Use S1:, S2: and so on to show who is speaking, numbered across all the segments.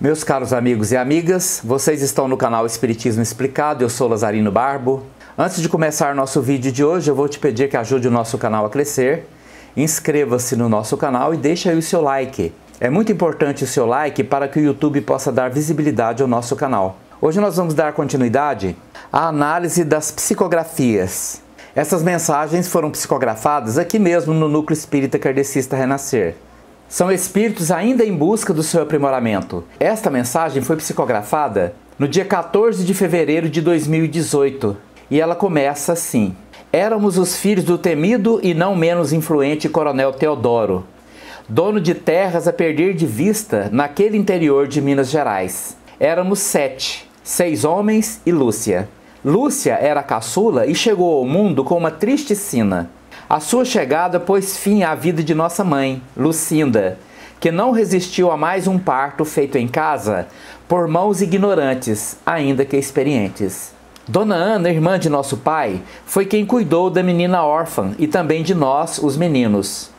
S1: Meus caros amigos e amigas, vocês estão no canal Espiritismo Explicado, eu sou Lazarino Barbo. Antes de começar nosso vídeo de hoje, eu vou te pedir que ajude o nosso canal a crescer. Inscreva-se no nosso canal e deixe aí o seu like. É muito importante o seu like para que o YouTube possa dar visibilidade ao nosso canal. Hoje nós vamos dar continuidade à análise das psicografias. Essas mensagens foram psicografadas aqui mesmo no Núcleo Espírita Kardecista Renascer. São espíritos ainda em busca do seu aprimoramento. Esta mensagem foi psicografada no dia 14 de fevereiro de 2018 e ela começa assim: Éramos os filhos do temido e não menos influente Coronel Teodoro, dono de terras a perder de vista naquele interior de Minas Gerais. Éramos 7, 6 homens e Lúcia. Lúcia era a caçula e chegou ao mundo com uma triste sina. A sua chegada pôs fim à vida de nossa mãe, Lucinda, que não resistiu a mais um parto feito em casa por mãos ignorantes, ainda que experientes. Dona Ana, irmã de nosso pai, foi quem cuidou da menina órfã e também de nós, os meninos.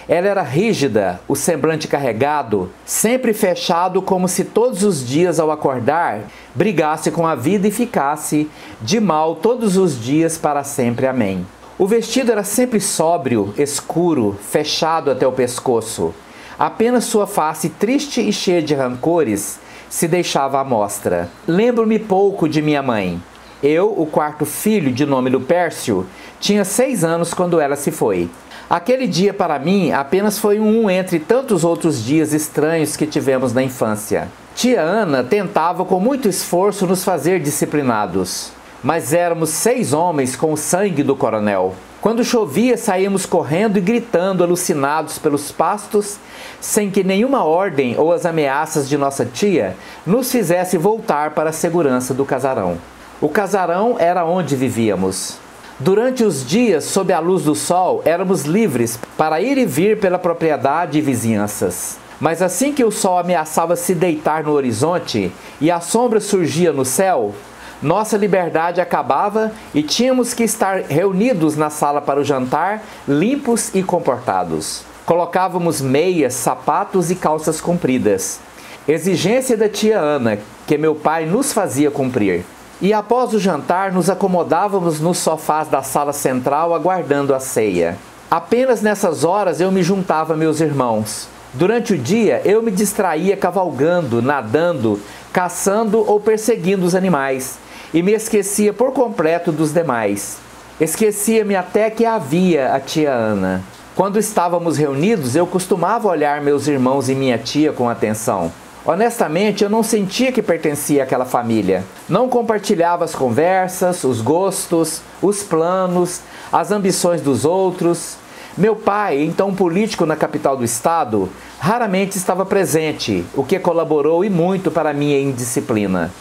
S1: Ela era rígida, o semblante carregado, sempre fechado como se todos os dias ao acordar brigasse com a vida e ficasse de mal todos os dias para sempre. Amém. O vestido era sempre sóbrio, escuro, fechado até o pescoço. Apenas sua face triste e cheia de rancores se deixava à mostra. Lembro-me pouco de minha mãe. Eu, o quarto filho de nome Lupércio, tinha 6 anos quando ela se foi. Aquele dia para mim apenas foi um entre tantos outros dias estranhos que tivemos na infância. Tia Ana tentava com muito esforço nos fazer disciplinados. Mas éramos 6 homens com o sangue do coronel. Quando chovia, saíamos correndo e gritando, alucinados pelos pastos, sem que nenhuma ordem ou as ameaças de nossa tia nos fizesse voltar para a segurança do casarão. O casarão era onde vivíamos. Durante os dias, sob a luz do sol, éramos livres para ir e vir pela propriedade e vizinhanças. Mas assim que o sol ameaçava se deitar no horizonte e a sombra surgia no céu, nossa liberdade acabava e tínhamos que estar reunidos na sala para o jantar, limpos e comportados. Colocávamos meias, sapatos e calças compridas. Exigência da tia Ana, que meu pai nos fazia cumprir. E após o jantar, nos acomodávamos nos sofás da sala central aguardando a ceia. Apenas nessas horas eu me juntava a meus irmãos. Durante o dia, eu me distraía cavalgando, nadando, caçando ou perseguindo os animais. E me esquecia por completo dos demais. Esquecia-me até que havia a tia Ana. Quando estávamos reunidos, eu costumava olhar meus irmãos e minha tia com atenção. Honestamente, eu não sentia que pertencia àquela família. Não compartilhava as conversas, os gostos, os planos, as ambições dos outros. Meu pai, então político na capital do estado, raramente estava presente, o que colaborou e muito para a minha indisciplina.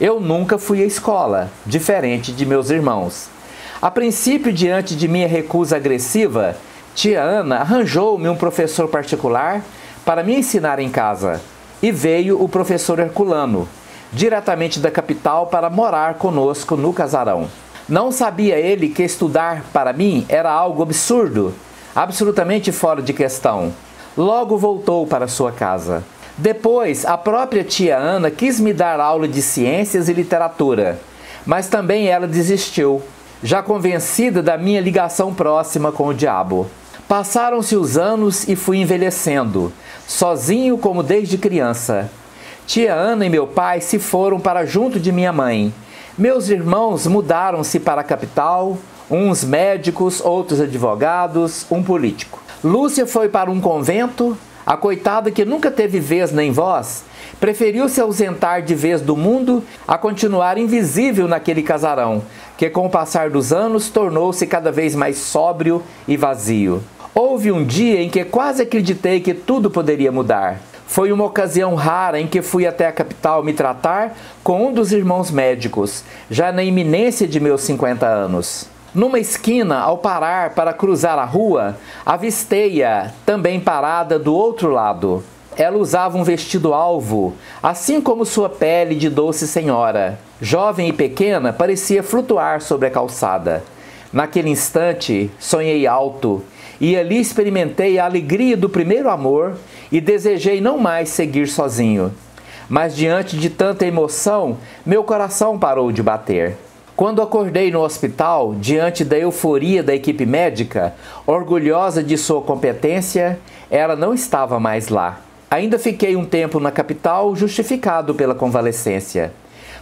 S1: Eu nunca fui à escola, diferente de meus irmãos. A princípio, diante de minha recusa agressiva, tia Ana arranjou-me um professor particular para me ensinar em casa. E veio o professor Herculano, diretamente da capital para morar conosco no casarão. Não sabia ele que estudar para mim era algo absurdo, absolutamente fora de questão. Logo voltou para sua casa. Depois, a própria tia Ana quis me dar aula de ciências e literatura, mas também ela desistiu, já convencida da minha ligação próxima com o diabo. Passaram-se os anos e fui envelhecendo, sozinho como desde criança. Tia Ana e meu pai se foram para junto de minha mãe. Meus irmãos mudaram-se para a capital, uns médicos, outros advogados, um político. Lúcia foi para um convento. A coitada, que nunca teve vez nem voz, preferiu se ausentar de vez do mundo a continuar invisível naquele casarão, que com o passar dos anos tornou-se cada vez mais sóbrio e vazio. Houve um dia em que quase acreditei que tudo poderia mudar. Foi uma ocasião rara em que fui até a capital me tratar com um dos irmãos médicos, já na iminência de meus 50 anos. Numa esquina, ao parar para cruzar a rua, avistei-a, também parada do outro lado. Ela usava um vestido alvo, assim como sua pele de doce senhora. Jovem e pequena, parecia flutuar sobre a calçada. Naquele instante, sonhei alto, e ali experimentei a alegria do primeiro amor e desejei não mais seguir sozinho. mas diante de tanta emoção, meu coração parou de bater. Quando acordei no hospital, diante da euforia da equipe médica, orgulhosa de sua competência, ela não estava mais lá. Ainda fiquei um tempo na capital, justificado pela convalescência.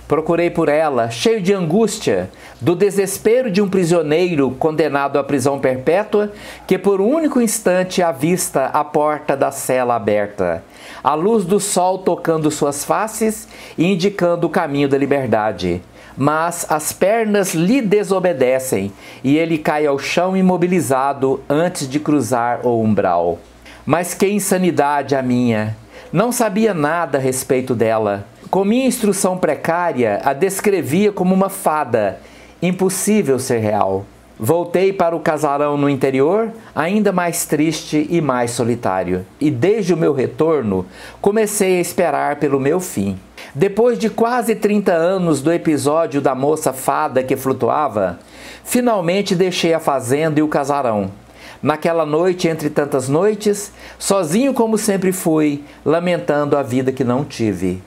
S1: Procurei por ela, cheio de angústia, do desespero de um prisioneiro condenado à prisão perpétua, que por um único instante avista a porta da cela aberta, a luz do sol tocando suas faces e indicando o caminho da liberdade. Mas as pernas lhe desobedecem e ele cai ao chão imobilizado antes de cruzar o umbral. Mas que insanidade a minha! Não sabia nada a respeito dela. Com minha instrução precária, a descrevia como uma fada, impossível ser real. Voltei para o casarão no interior, ainda mais triste e mais solitário. E desde o meu retorno, comecei a esperar pelo meu fim. Depois de quase 30 anos do episódio da moça fada que flutuava, finalmente deixei a fazenda e o casarão. Naquela noite, entre tantas noites, sozinho como sempre fui, lamentando a vida que não tive.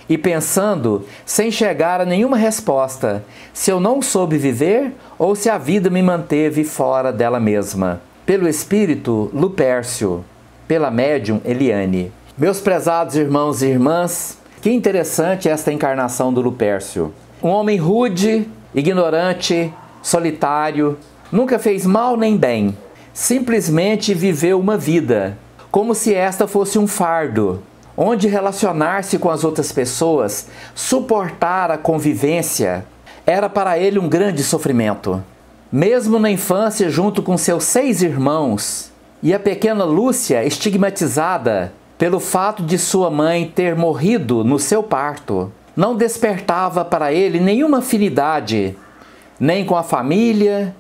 S1: E pensando, sem chegar a nenhuma resposta, se eu não soube viver ou se a vida me manteve fora dela mesma. Pelo espírito, Lupércio. Pela médium, Eliane. Meus prezados irmãos e irmãs, que interessante esta encarnação do Lupércio. Um homem rude, ignorante, solitário, nunca fez mal nem bem. Simplesmente viveu uma vida, como se esta fosse um fardo, onde relacionar-se com as outras pessoas, suportar a convivência, era para ele um grande sofrimento. Mesmo na infância, junto com seus 6 irmãos, e a pequena Lúcia, estigmatizada pelo fato de sua mãe ter morrido no seu parto, não despertava para ele nenhuma afinidade, nem com a família,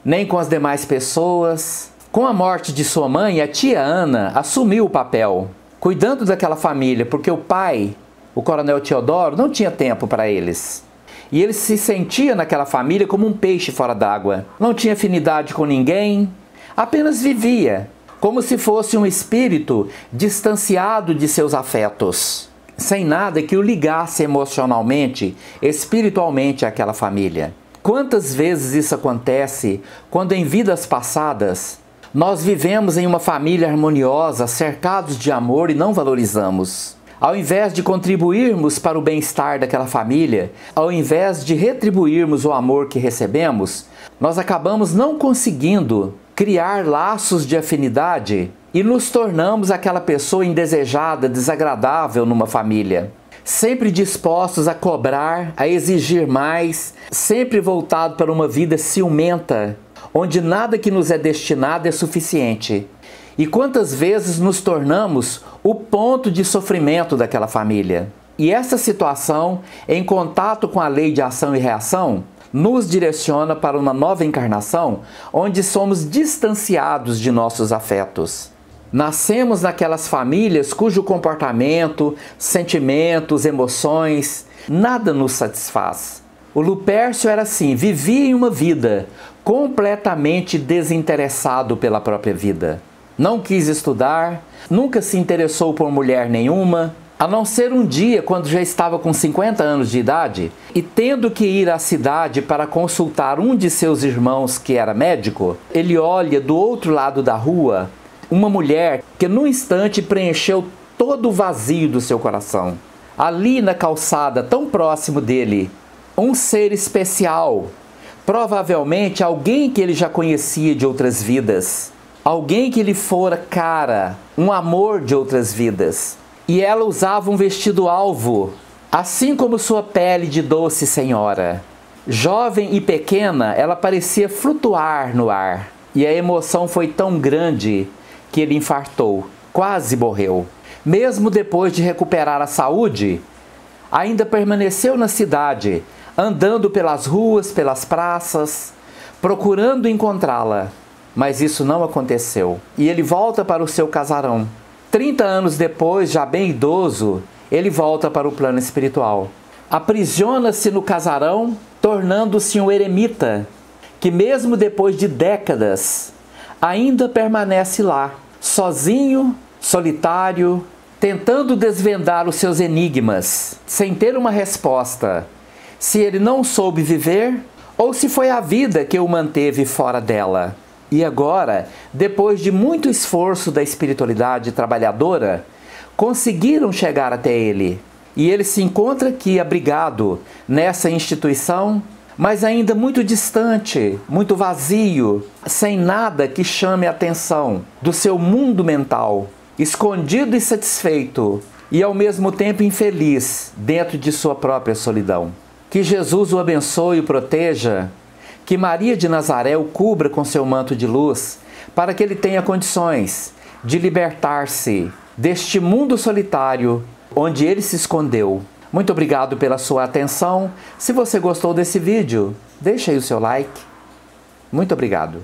S1: nem com as demais pessoas. Com a morte de sua mãe, a tia Ana assumiu o papel, cuidando daquela família, porque o pai, o coronel Teodoro, não tinha tempo para eles. E ele se sentia naquela família como um peixe fora d'água. Não tinha afinidade com ninguém, apenas vivia, como se fosse um espírito distanciado de seus afetos, sem nada que o ligasse emocionalmente, espiritualmente àquela família. Quantas vezes isso acontece quando em vidas passadas nós vivemos em uma família harmoniosa, cercados de amor e não valorizamos. Ao invés de contribuirmos para o bem-estar daquela família, ao invés de retribuirmos o amor que recebemos, nós acabamos não conseguindo criar laços de afinidade e nos tornamos aquela pessoa indesejada, desagradável numa família. Sempre dispostos a cobrar, a exigir mais, sempre voltado para uma vida ciumenta, onde nada que nos é destinado é suficiente. E quantas vezes nos tornamos o ponto de sofrimento daquela família. E essa situação, em contato com a lei de ação e reação, nos direciona para uma nova encarnação, onde somos distanciados de nossos afetos. Nascemos naquelas famílias cujo comportamento, sentimentos, emoções, nada nos satisfaz. O Lupércio era assim, vivia em uma vida completamente desinteressado pela própria vida. Não quis estudar, nunca se interessou por mulher nenhuma, a não ser um dia quando já estava com 50 anos de idade e tendo que ir à cidade para consultar um de seus irmãos que era médico, ele olha do outro lado da rua uma mulher que num instante preencheu todo o vazio do seu coração. Ali na calçada, tão próximo dele, um ser especial, provavelmente alguém que ele já conhecia de outras vidas, alguém que lhe fora cara, um amor de outras vidas. E ela usava um vestido alvo, assim como sua pele de doce senhora. Jovem e pequena, ela parecia flutuar no ar, e a emoção foi tão grande que ele infartou, quase morreu. Mesmo depois de recuperar a saúde, ainda permaneceu na cidade, andando pelas ruas, pelas praças, procurando encontrá-la. Mas isso não aconteceu. E ele volta para o seu casarão. 30 anos depois, já bem idoso, ele volta para o plano espiritual. Aprisiona-se no casarão, tornando-se um eremita, que mesmo depois de décadas, ainda permanece lá, sozinho, solitário, tentando desvendar os seus enigmas, sem ter uma resposta, se ele não soube viver ou se foi a vida que o manteve fora dela. E agora, depois de muito esforço da espiritualidade trabalhadora, conseguiram chegar até ele. E ele se encontra aqui abrigado nessa instituição, mas ainda muito distante, muito vazio, sem nada que chame a atenção do seu mundo mental, escondido e satisfeito, e ao mesmo tempo infeliz dentro de sua própria solidão. Que Jesus o abençoe e o proteja, que Maria de Nazaré o cubra com seu manto de luz, para que ele tenha condições de libertar-se deste mundo solitário onde ele se escondeu. Muito obrigado pela sua atenção. Se você gostou desse vídeo, deixe aí o seu like. Muito obrigado.